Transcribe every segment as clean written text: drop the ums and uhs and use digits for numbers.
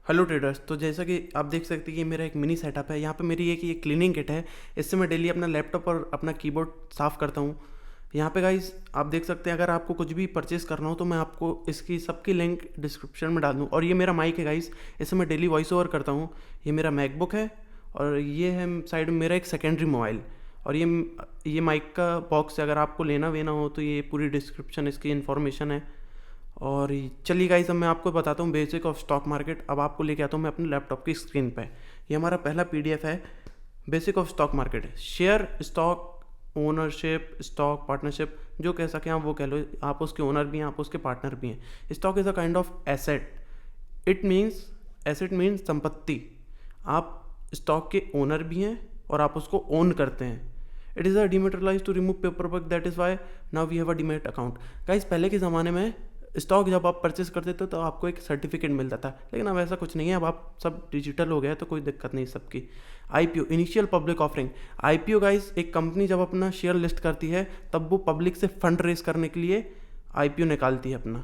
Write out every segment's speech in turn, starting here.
Hello traders. तो जैसा कि आप देख सकते हैं कि मेरा एक मिनी सेटअप है। यहाँ पे मेरी एक ये क्लीनिंग किट है। इससे मैं डेली अपना लैपटॉप और अपना कीबोर्ड साफ़ करता हूँ। यहाँ पे गाइस आप देख सकते हैं, अगर आपको कुछ भी परचेस करना हो तो मैं आपको इसकी सबकी लिंक डिस्क्रिप्शन में डाल दूँ। और ये मेरा माइक है गाइस, इससे मैं डेली वॉइस ओवर करता हूँ। ये मेरा मैकबुक है और ये है साइड में मेरा एक सेकेंडरी मोबाइल। और ये माइक का बॉक्स है, अगर आपको लेना वेना हो तो ये पूरी डिस्क्रिप्शन इसकी इन्फॉर्मेशन है। और चलिए गाइस, अब मैं आपको बताता हूँ बेसिक ऑफ स्टॉक मार्केट। अब आपको लेके आता हूँ मैं अपने लैपटॉप की स्क्रीन पे। ये हमारा पहला पीडीएफ है, basic of stock market. Share, stock, ownership, stock partnership, जो कह सकें आप वो कह लो। आप उसके ओनर भी हैं, आप उसके पार्टनर भी हैं। Stock is a kind of asset. It means, asset means संपत्ति। आप स्टॉक के ओनर भी हैं और आप उसको ओन करते हैं। It is a dematerialise to remove paper work, that is why now we have a demat account. Guys, पहले के ज़माने में स्टॉक जब आप परचेस करते थे तो आपको एक सर्टिफिकेट मिलता था, लेकिन अब ऐसा कुछ नहीं है। अब आप सब डिजिटल हो गया है तो कोई दिक्कत नहीं सबकी। IPO, initial public offering. IPO guys, एक कंपनी जब अपना शेयर लिस्ट करती है तब वो पब्लिक से फंड रेज करने के लिए आईपीओ निकालती है अपना।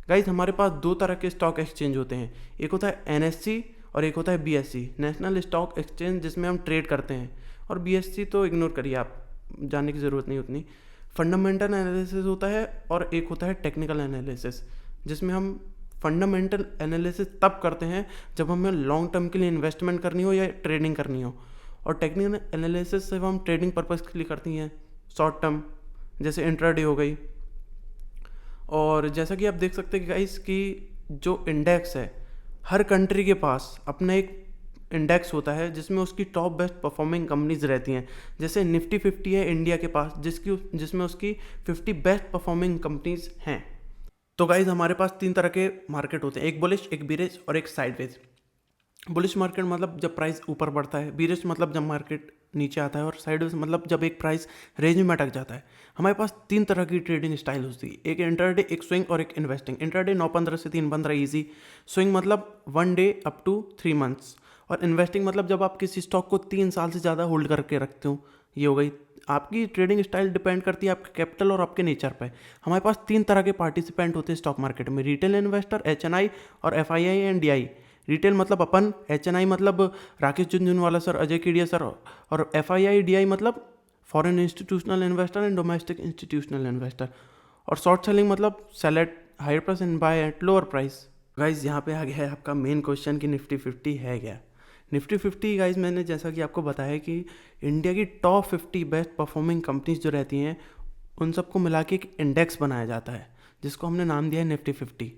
गाइस, हमारे पास दो तरह के स्टॉक एक्सचेंज होते हैं। एक होता है एनएससी और एक होता है बीएससी, नेशनल स्टॉक एक्सचेंज, जिसमें हम ट्रेड करते हैं। और बीएससी तो इग्नोर करिए, आप जानने की ज़रूरत नहीं उतनी। फंडामेंटल एनालिसिस होता है और एक होता है टेक्निकल एनालिसिस, जिसमें हम फंडामेंटल एनालिसिस तब करते हैं जब हमें लॉन्ग टर्म के लिए इन्वेस्टमेंट करनी हो या ट्रेडिंग करनी हो। और टेक्निकल एनालिसिस सिर्फ हम ट्रेडिंग पर्पज़ के लिए करती हैं, शॉर्ट टर्म, जैसे इंट्राडे हो गई। और जैसा कि आप देख सकते हैं गाइस कि जो इंडेक्स है, हर कंट्री के पास अपना एक इंडेक्स होता है जिसमें उसकी टॉप बेस्ट परफॉर्मिंग कंपनीज रहती हैं। जैसे निफ्टी 50 है इंडिया के पास, जिसमें उसकी 50 बेस्ट परफॉर्मिंग कंपनीज हैं। तो गाइज, हमारे पास तीन तरह के मार्केट होते हैं, एक बुलिश, एक बीरिश और एक साइडवेज। बुलिश मार्केट मतलब जब प्राइस ऊपर बढ़ता है, बीरिश मतलब जब मार्केट नीचे आता है, और साइडवेज मतलब जब एक प्राइस रेंज में अटक जाता है। हमारे पास तीन तरह की ट्रेडिंग स्टाइल होती है, एक इंटरडे, एक स्विंग और एक इन्वेस्टिंग। इंटरडे 9-15 से 3-15 ईजी, स्विंग मतलब 1 डे अप टू 3 मंथ्स, और इन्वेस्टिंग मतलब जब आप किसी स्टॉक को 3 साल से ज़्यादा होल्ड करके रखते हो। ये हो गई। आपकी ट्रेडिंग स्टाइल डिपेंड करती है आपके कैपिटल और आपके नेचर पे। हमारे पास तीन तरह के पार्टिसिपेंट होते हैं स्टॉक मार्केट में, रिटेल इन्वेस्टर, एचएनआई और एफआईआई एंड डीआई। रिटेल मतलब अपन, एचएनआई मतलब राकेश झुनझुनवाला सर, अजय केडिया सर, और एफआईआई डीआई मतलब foreign institutional investor and domestic institutional investor. और शॉर्ट सेलिंग मतलब sell at higher price and buy at lower price. Guys, यहाँ पे आ गया है आपका मेन क्वेश्चन कि निफ्टी 50 है क्या। निफ्टी 50 गाइज, मैंने जैसा कि आपको बताया कि इंडिया की टॉप 50 बेस्ट परफॉर्मिंग कंपनीज जो रहती हैं उन सबको मिला के एक इंडेक्स बनाया जाता है, जिसको हमने नाम दिया है निफ्टी 50।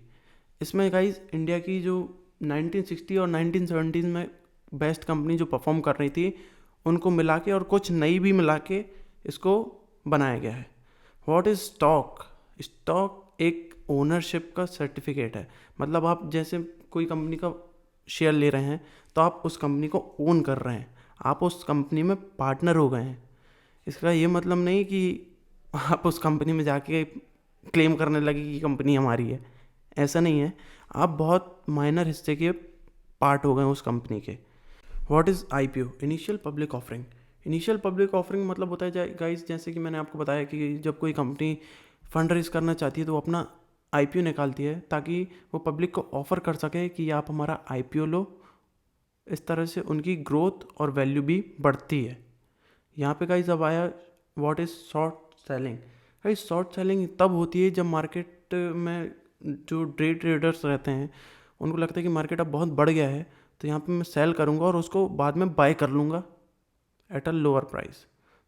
इसमें गाइज इंडिया की जो 1960 और 1970 में बेस्ट कंपनी जो परफॉर्म कर रही थी उनको मिला के और कुछ नई भी मिला के इसको बनाया गया है। What is stock? स्टॉक एक ओनरशिप का सर्टिफिकेट है। मतलब आप जैसे कोई कंपनी का शेयर ले रहे हैं तो आप उस कंपनी को ओन कर रहे हैं, आप उस कंपनी में पार्टनर हो गए हैं। इसका ये मतलब नहीं कि आप उस कंपनी में जाके क्लेम करने लगे कि कंपनी हमारी है, ऐसा नहीं है। आप बहुत माइनर हिस्से के पार्ट हो गए उस कंपनी के। What is IPO? Initial public offering. Initial public offering मतलब होता है गाइस, जैसे कि मैंने आपको बताया कि जब कोई कंपनी फंड रेज करना चाहती है तो वो अपना आईपीओ निकालती है ताकि वो पब्लिक को ऑफ़र कर सके कि आप हमारा आईपीओ लो। इस तरह से उनकी ग्रोथ और वैल्यू भी बढ़ती है। यहाँ पे गाइस अब आया what is short selling. Guys, short selling तब होती है जब मार्केट में जो डे ट्रेडर्स रहते हैं उनको लगता है कि मार्केट अब बहुत बढ़ गया है, तो यहाँ पे मैं सेल करूँगा और उसको बाद में बाय कर लूँगा एट अ लोअर प्राइस।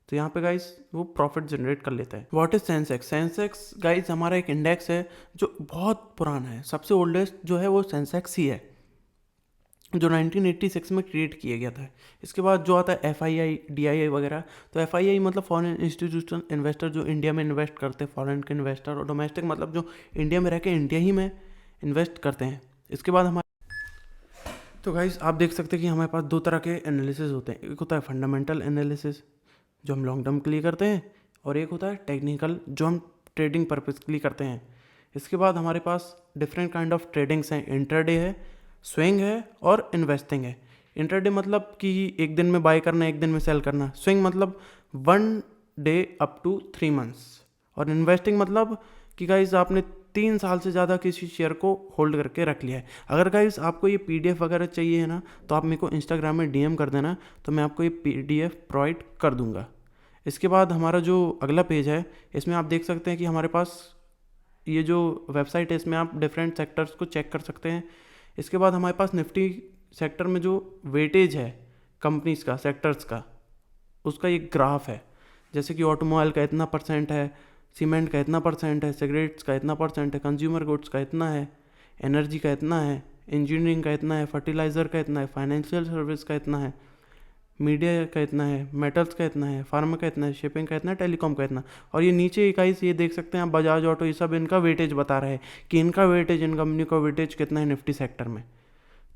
तो यहाँ पे गाइस वो प्रॉफिट जनरेट कर लेता है। What is Sensex? Sensex guys हमारा एक इंडेक्स है जो बहुत पुराना है। सबसे ओल्डेस्ट जो है वो सेंसेक्स ही है, जो 1986 में क्रिएट किया गया था। इसके बाद जो आता है एफआईआई, डीआईआई वगैरह। तो एफआईआई मतलब फॉरेन इंस्टीट्यूशनल इन्वेस्टर, जो इंडिया में इन्वेस्ट करते हैं, फॉरेन के इन्वेस्टर। और डोमेस्टिक मतलब जो इंडिया में रह के इंडिया ही में इन्वेस्ट करते हैं। इसके बाद हमारे, तो गाइस आप देख सकते हैं कि हमारे पास दो तरह के एनालिसिस होते हैं। एक होता है फंडामेंटल एनालिसिस जो हम लॉन्ग टर्म के लिए करते हैं, और एक होता है टेक्निकल जो हम ट्रेडिंग पर्पज़ के लिए करते हैं। इसके बाद हमारे पास डिफरेंट काइंड ऑफ ट्रेडिंग्स हैं। इंट्राडे है, स्विंग है और इन्वेस्टिंग है। इंट्राडे मतलब कि एक दिन में बाय करना, एक दिन में सेल करना। स्विंग मतलब 1 डे अप टू 3 मंथ्स। और इन्वेस्टिंग मतलब कि गाइज आपने 3 साल से ज़्यादा किसी शेयर को होल्ड करके रख लिया है। अगर गाइस आपको ये पीडीएफ वगैरह चाहिए है ना, तो आप मेरे को इंस्टाग्राम में डीएम कर देना, तो मैं आपको ये पीडीएफ प्रोवाइड कर दूंगा। इसके बाद हमारा जो अगला पेज है, इसमें आप देख सकते हैं कि हमारे पास ये जो वेबसाइट है, इसमें आप डिफरेंट सेक्टर्स को चेक कर सकते हैं। इसके बाद हमारे पास निफ्टी सेक्टर में जो वेटेज है कंपनीज का, सेक्टर्स का, उसका एक ग्राफ है। जैसे कि ऑटोमोबाइल का इतना परसेंट है, सीमेंट का इतना परसेंट है, सिगरेट्स का इतना परसेंट है, कंज्यूमर गुड्स का इतना है, एनर्जी का इतना है, इंजीनियरिंग का इतना है, फर्टिलाइज़र का इतना है, फाइनेंशियल सर्विस का इतना है, मीडिया का इतना है, मेटल्स का इतना है, फार्मा का इतना है, शिपिंग का इतना है, टेलीकॉम का इतना। और ये नीचे इकाईस ये देख सकते हैं आप, बजाज ऑटो, ये सब इनका वेटेज बता रहे हैं कि इनका वेटेज, इन कंपनी का वेटेज कितना है निफ्टी सेक्टर में।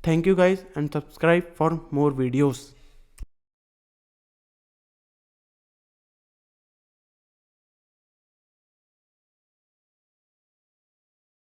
Thank you guys and subscribe for more videos.